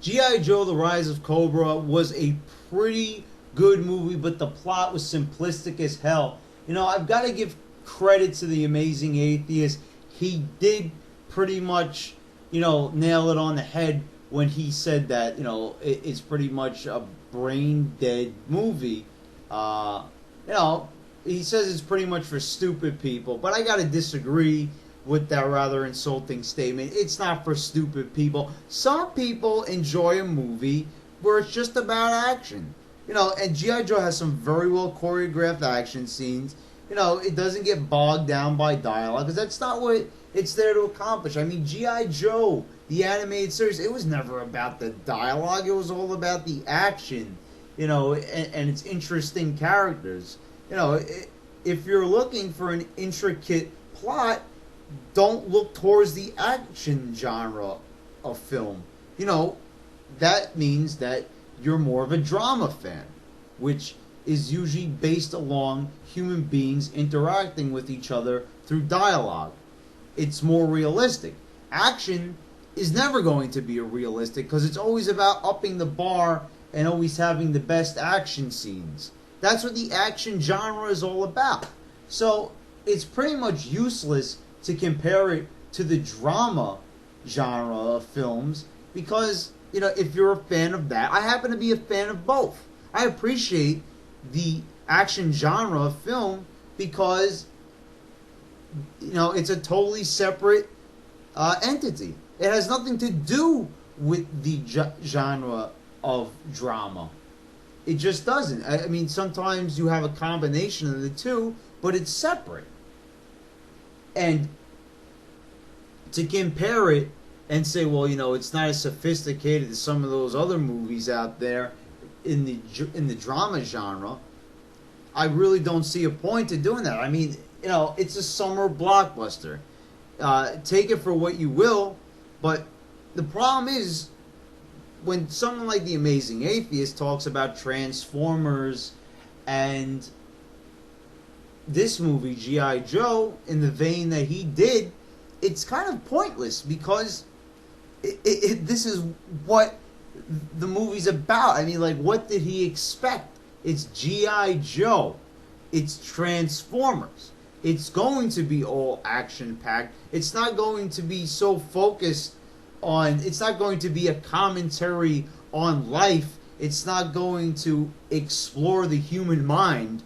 G.I. Joe: The Rise of Cobra was a pretty good movie, but the plot was simplistic as hell. I've got to give credit to the Amazing Atheist. He did pretty much, nail it on the head when he said that, it's pretty much a brain dead movie. He says it's pretty much for stupid people, but I got to disagree with that rather insulting statement. It's not for stupid people. Some people enjoy a movie where it's just about action. And G.I. Joe has some very well choreographed action scenes. It doesn't get bogged down by dialogue, because that's not what it's there to accomplish. I mean, G.I. Joe, the animated series, it was never about the dialogue. It was all about the action, and its interesting characters. If you're looking for an intricate plot, don't look towards the action genre of film. That means that you're more of a drama fan, which is usually based along human beings interacting with each other through dialogue. It's more realistic. Action is never going to be realistic, because it's always about upping the bar and always having the best action scenes. That's what the action genre is all about. So it's pretty much useless to compare it to the drama genre of films, because, if you're a fan of that, I happen to be a fan of both. I appreciate the action genre of film because, it's a totally separate entity. It has nothing to do with the genre of drama. It just doesn't. I mean, sometimes you have a combination of the two, but it's separate. And to compare it and say, well, it's not as sophisticated as some of those other movies out there in the drama genre, I really don't see a point to doing that. I mean, it's a summer blockbuster. Take it for what you will, but the problem is, when someone like the Amazing Atheist talks about Transformers and this movie, G.I. Joe, in the vein that he did, it's kind of pointless, because this is what the movie's about. I mean, like, what did he expect? It's G.I. Joe. It's Transformers. It's going to be all action-packed. It's not going to be so focused on... It's not going to be a commentary on life. It's not going to explore the human mind.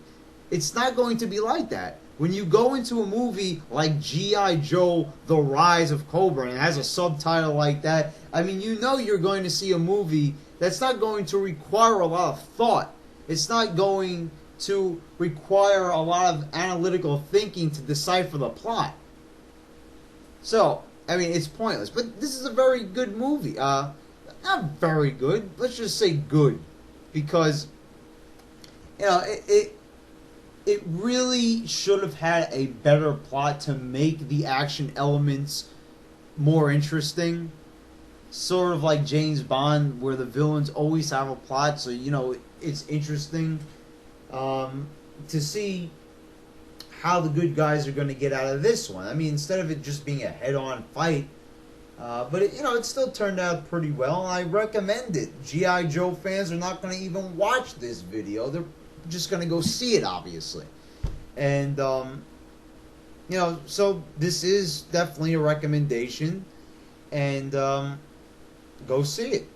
It's not going to be like that. When you go into a movie like G.I. Joe: The Rise of Cobra, and it has a subtitle like that, I mean, you're going to see a movie that's not going to require a lot of thought. It's not going to require a lot of analytical thinking to decipher the plot. So, I mean, it's pointless. But this is a very good movie. Not very good. Let's just say good. Because, it really should have had a better plot to make the action elements more interesting. Sort of like James Bond, where the villains always have a plot, so, it's interesting to see how the good guys are going to get out of this one. I mean, instead of it just being a head-on fight, but it still turned out pretty well, and I recommend it. G.I. Joe fans are not going to even watch this video. They're just going to go see it, obviously. And, so this is definitely a recommendation, and go see it.